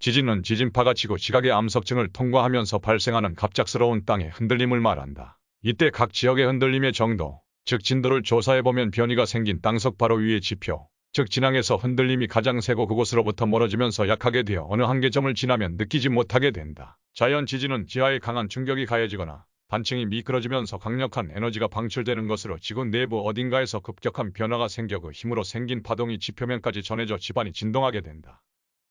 지진은 지진파가 치고 지각의 암석층을 통과하면서 발생하는 갑작스러운 땅의 흔들림을 말한다. 이때 각 지역의 흔들림의 정도, 즉 진도를 조사해보면 변이가 생긴 땅석 바로 위의 지표, 즉 진앙에서 흔들림이 가장 세고 그곳으로부터 멀어지면서 약하게 되어 어느 한계점을 지나면 느끼지 못하게 된다. 자연 지진은 지하에 강한 충격이 가해지거나 단층이 미끄러지면서 강력한 에너지가 방출되는 것으로 지구 내부 어딘가에서 급격한 변화가 생겨 그 힘으로 생긴 파동이 지표면까지 전해져 집안이 진동하게 된다.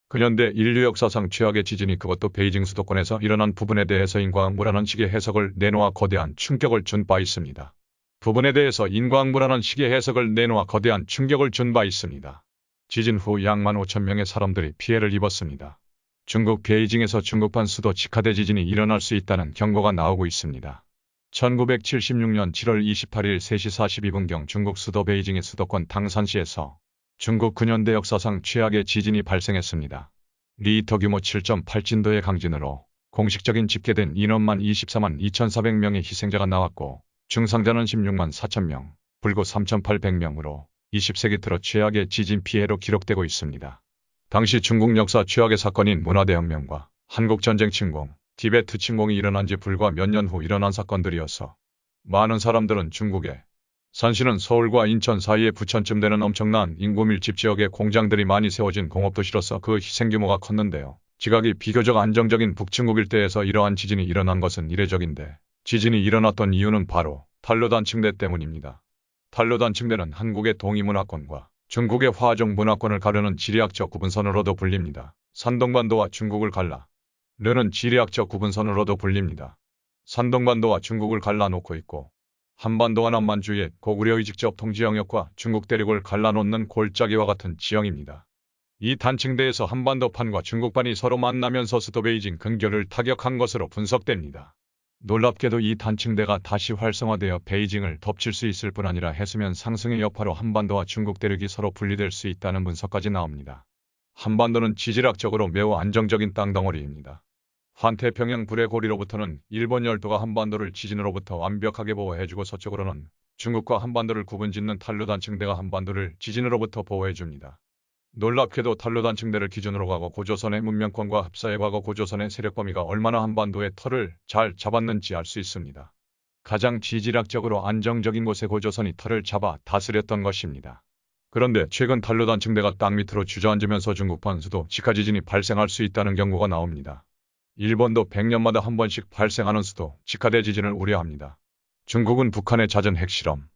근현대 인류 역사상 최악의 지진이 그것도 베이징 수도권에서 일어난 부분에 대해서 인과응보라는 식의 해석을 내놓아 거대한 충격을 준 바 있습니다. 부분에 대해서 인과응보라는 식의 해석을 내놓아 거대한 충격을 준 바 있습니다. 지진 후 약 15,000명의 사람들이 피해를 입었습니다. 중국 베이징에서 중국판 수도 직하대 지진이 일어날 수 있다는 경고가 나오고 있습니다. 1976년 7월 28일 3시 42분경 중국 수도 베이징의 수도권 당산시에서 중국 근현대 역사상 최악의 지진이 발생했습니다. 리히터 규모 7.8진도의 강진으로 공식적인 집계된 인원만 24만 2,400명의 희생자가 나왔고 중상자는 16만 4천명, 불구 3,800명으로 20세기 들어 최악의 지진 피해로 기록되고 있습니다. 당시 중국 역사 최악의 사건인 문화대혁명과 한국전쟁 침공, 티베트 침공이 일어난 지 불과 몇 년 후 일어난 사건들이어서 많은 사람들은 중국의 산시는 서울과 인천 사이에 부천쯤 되는 엄청난 인구 밀집 지역에 공장들이 많이 세워진 공업도시로서 그 희생 규모가 컸는데요. 지각이 비교적 안정적인 북중국 일대에서 이러한 지진이 일어난 것은 이례적인데 지진이 일어났던 이유는 바로 탄로단층대 때문입니다. 탄로단층대는 한국의 동이문화권과 중국의 화종 문화권을 가르는 지리학적 구분선으로도 불립니다. 산동반도와 중국을 갈라 르는 지리학적 구분선으로도 불립니다. 산동반도와 중국을 갈라놓고 있고 한반도와 남만주의 고구려의 직접 통지 영역과 중국 대륙을 갈라놓는 골짜기와 같은 지형입니다. 이 단층대에서 한반도판과 중국판이 서로 만나면서 수도 베이징 근교를 타격한 것으로 분석됩니다. 놀랍게도 이 단층대가 다시 활성화되어 베이징을 덮칠 수 있을 뿐 아니라 해수면 상승의 여파로 한반도와 중국 대륙이 서로 분리될 수 있다는 분석까지 나옵니다. 한반도는 지질학적으로 매우 안정적인 땅덩어리입니다. 환태평양 불의 고리로부터는 일본 열도가 한반도를 지진으로부터 완벽하게 보호해주고 서쪽으로는 중국과 한반도를 구분짓는 탄로단층대가 한반도를 지진으로부터 보호해줍니다. 놀랍게도 탄로단층대를 기준으로 과거 고조선의 문명권과 흡사해 과거 고조선의 세력 범위가 얼마나 한반도의 털을 잘 잡았는지 알 수 있습니다. 가장 지질학적으로 안정적인 곳에 고조선이 털을 잡아 다스렸던 것입니다. 그런데 최근 탄로단층대가 땅 밑으로 주저앉으면서 중국판 수도 직하지진이 발생할 수 있다는 경고가 나옵니다. 일본도 100년마다 한 번씩 발생하는 수도 직하대 지진을 우려합니다. 중국은 북한의 잦은 핵실험,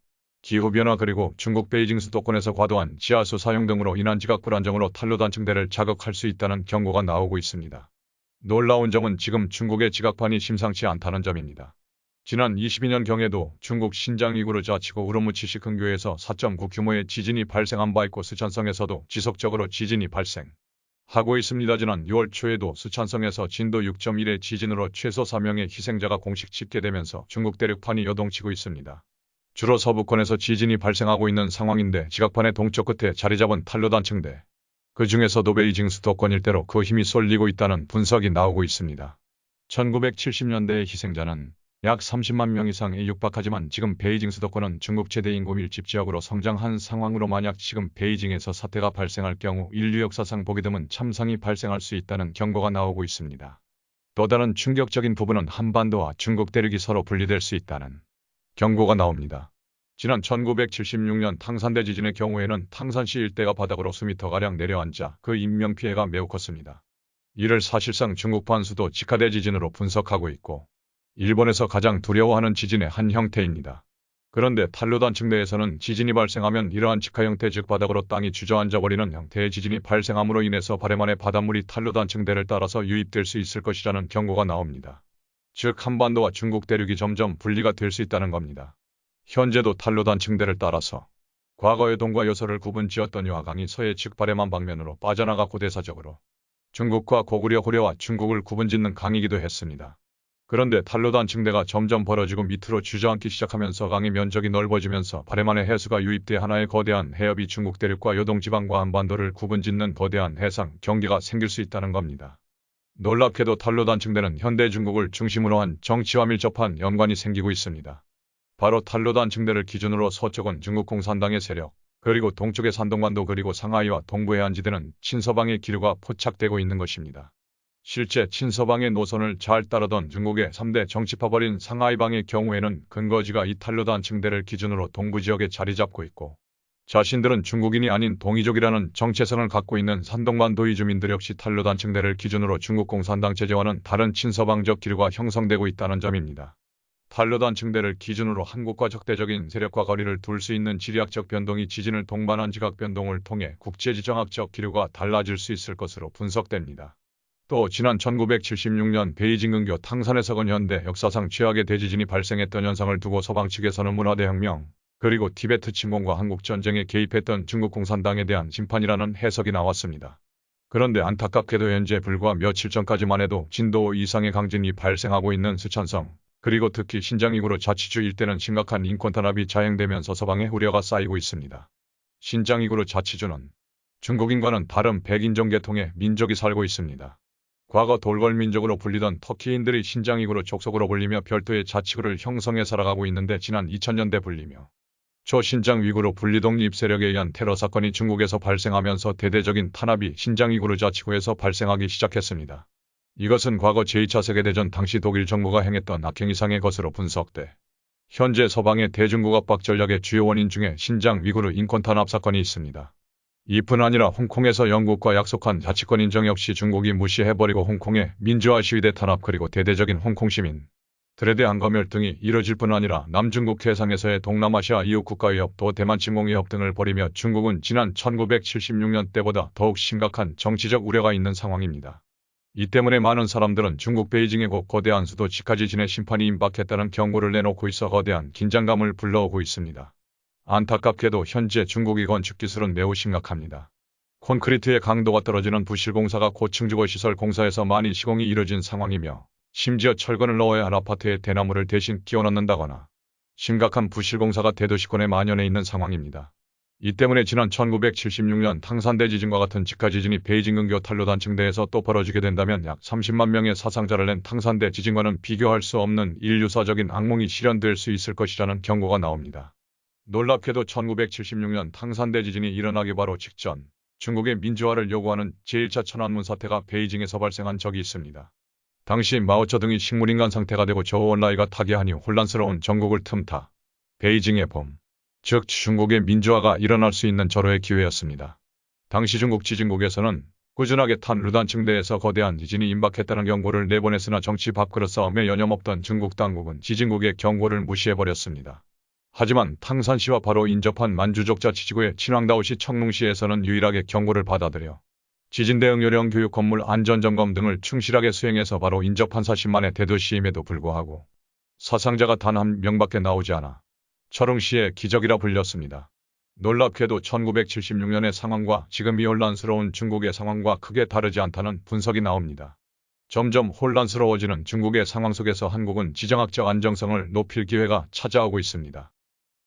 기후변화 그리고 중국 베이징 수도권에서 과도한 지하수 사용 등으로 인한 지각 불안정으로 탄로단층대를 자극할 수 있다는 경고가 나오고 있습니다. 놀라운 점은 지금 중국의 지각판이 심상치 않다는 점입니다. 지난 22년경에도 중국 신장 위구르 자치구 우르무치시 근교에서 4.9 규모의 지진이 발생한 바 있고 스촨성에서도 지속적으로 지진이 발생하고 있습니다. 지난 6월 초에도 스촨성에서 진도 6.1의 지진으로 최소 4명의 희생자가 공식 집계되면서 중국 대륙판이 요동치고 있습니다. 주로 서부권에서 지진이 발생하고 있는 상황인데 지각판의 동쪽 끝에 자리잡은 탄로단층대, 그 중에서도 베이징 수도권 일대로 그 힘이 쏠리고 있다는 분석이 나오고 있습니다. 1970년대의 희생자는 약 30만 명 이상에 육박하지만 지금 베이징 수도권은 중국 최대 인구 밀집 지역으로 성장한 상황으로 만약 지금 베이징에서 사태가 발생할 경우 인류 역사상 보기 드문 참상이 발생할 수 있다는 경고가 나오고 있습니다. 또 다른 충격적인 부분은 한반도와 중국 대륙이 서로 분리될 수 있다는 경고가 나옵니다. 지난 1976년 탕산대 지진의 경우에는 탕산시 일대가 바닥으로 수미터가량 내려앉아 그 인명피해가 매우 컸습니다. 이를 사실상 중국판 수도 직하대 지진으로 분석하고 있고 일본에서 가장 두려워하는 지진의 한 형태입니다. 그런데 탄로단층대에서는 지진이 발생하면 이러한 직하 형태 즉 바닥으로 땅이 주저앉아버리는 형태의 지진이 발생함으로 인해서 발해만의 바닷물이 탄로단층대를 따라서 유입될 수 있을 것이라는 경고가 나옵니다. 즉 한반도와 중국 대륙이 점점 분리가 될 수 있다는 겁니다. 현재도 탄로단층대를 따라서 과거의 동과 여서를 구분지었던 여하강이 서해 즉 발해만 방면으로 빠져나가 고대사적으로 중국과 고구려 고려와 중국을 구분짓는 강이기도 했습니다. 그런데 탄로단층대가 점점 벌어지고 밑으로 주저앉기 시작하면서 강의 면적이 넓어지면서 발해만의 해수가 유입돼 하나의 거대한 해협이 중국 대륙과 요동지방과 한반도를 구분짓는 거대한 해상 경계가 생길 수 있다는 겁니다. 놀랍게도 탄로단층대는 현대 중국을 중심으로 한 정치와 밀접한 연관이 생기고 있습니다. 바로 탄로단층대를 기준으로 서쪽은 중국 공산당의 세력, 그리고 동쪽의 산동반도 그리고 상하이와 동부 해안지대는 친서방의 기류가 포착되고 있는 것입니다. 실제 친서방의 노선을 잘 따르던 중국의 3대 정치파벌인 상하이방의 경우에는 근거지가 이 탈루단 층대를 기준으로 동부지역에 자리 잡고 있고 자신들은 중국인이 아닌 동이족이라는 정체성을 갖고 있는 산동반도 이주민들 역시 탈루단 층대를 기준으로 중국 공산당 체제와는 다른 친서방적 기류가 형성되고 있다는 점입니다. 탈루단 층대를 기준으로 한국과 적대적인 세력과 거리를 둘 수 있는 지리학적 변동이 지진을 동반한 지각 변동을 통해 국제지정학적 기류가 달라질 수 있을 것으로 분석됩니다. 또 지난 1976년 베이징 근교 탕산에서건 현대 역사상 최악의 대지진이 발생했던 현상을 두고 서방 측에서는 문화대혁명, 그리고 티베트 침공과 한국전쟁에 개입했던 중국 공산당에 대한 심판이라는 해석이 나왔습니다. 그런데 안타깝게도 현재 불과 며칠 전까지만 해도 진도 5 이상의 강진이 발생하고 있는 스촨성, 그리고 특히 신장 위구르 자치주 일대는 심각한 인권 탄압이 자행되면서 서방의 우려가 쌓이고 있습니다. 신장 위구르 자치주는 중국인과는 다른 백인종 계통의 민족이 살고 있습니다. 과거 돌궐 민족으로 불리던 터키인들이 신장 위구르 족속으로 불리며 별도의 자치구를 형성해 살아가고 있는데 지난 2000년대 불리며 초신장 위구르 분리독립 세력에 의한 테러 사건이 중국에서 발생하면서 대대적인 탄압이 신장 위구르 자치구에서 발생하기 시작했습니다. 이것은 과거 제2차 세계대전 당시 독일 정부가 행했던 악행 이상의 것으로 분석돼 현재 서방의 대중국 압박 전략의 주요 원인 중에 신장 위구르 인권 탄압 사건이 있습니다. 이뿐 아니라 홍콩에서 영국과 약속한 자치권 인정 역시 중국이 무시해버리고 홍콩의 민주화 시위대 탄압 그리고 대대적인 홍콩 시민들에 대한 검열 등이 이뤄질 뿐 아니라 남중국 해상에서의 동남아시아 이웃 국가위협 또 대만 침공위협 등을 벌이며 중국은 지난 1976년 때보다 더욱 심각한 정치적 우려가 있는 상황입니다. 이 때문에 많은 사람들은 중국 베이징의 거대한 수도 직하지진의 심판이 임박했다는 경고를 내놓고 있어 거대한 긴장감을 불러오고 있습니다. 안타깝게도 현재 중국의 건축기술은 매우 심각합니다. 콘크리트의 강도가 떨어지는 부실공사가 고층주거시설 공사에서 많이 시공이 이뤄진 상황이며 심지어 철근을 넣어야 할 아파트에 대나무를 대신 끼워 넣는다거나 심각한 부실공사가 대도시권에 만연해 있는 상황입니다. 이 때문에 지난 1976년 탕산대 지진과 같은 직하지진이 베이징 근교 탈루단 층대에서 또 벌어지게 된다면 약 30만 명의 사상자를 낸 탕산대 지진과는 비교할 수 없는 인류사적인 악몽이 실현될 수 있을 것이라는 경고가 나옵니다. 놀랍게도 1976년 탕산대 지진이 일어나기 바로 직전 중국의 민주화를 요구하는 제1차 천안문 사태가 베이징에서 발생한 적이 있습니다. 당시 마오쩌둥이 식물인간 상태가 되고 저우언라이가 타계하니 혼란스러운 전국을 틈타 베이징의 봄, 즉 중국의 민주화가 일어날 수 있는 절호의 기회였습니다. 당시 중국 지진국에서는 꾸준하게 탈루단 층대에서 거대한 지진이 임박했다는 경고를 내보냈으나 정치 밥그릇 싸움에 여념없던 중국 당국은 지진국의 경고를 무시해버렸습니다. 하지만 탕산시와 바로 인접한 만주족 자치지구의 친왕다오시 청룽시에서는 유일하게 경고를 받아들여 지진 대응 요령 교육 건물 안전점검 등을 충실하게 수행해서 바로 인접한 40만의 대도시임에도 불구하고 사상자가 단 한 명밖에 나오지 않아 철웅시의 기적이라 불렸습니다. 놀랍게도 1976년의 상황과 지금 이 혼란스러운 중국의 상황과 크게 다르지 않다는 분석이 나옵니다. 점점 혼란스러워지는 중국의 상황 속에서 한국은 지정학적 안정성을 높일 기회가 찾아오고 있습니다.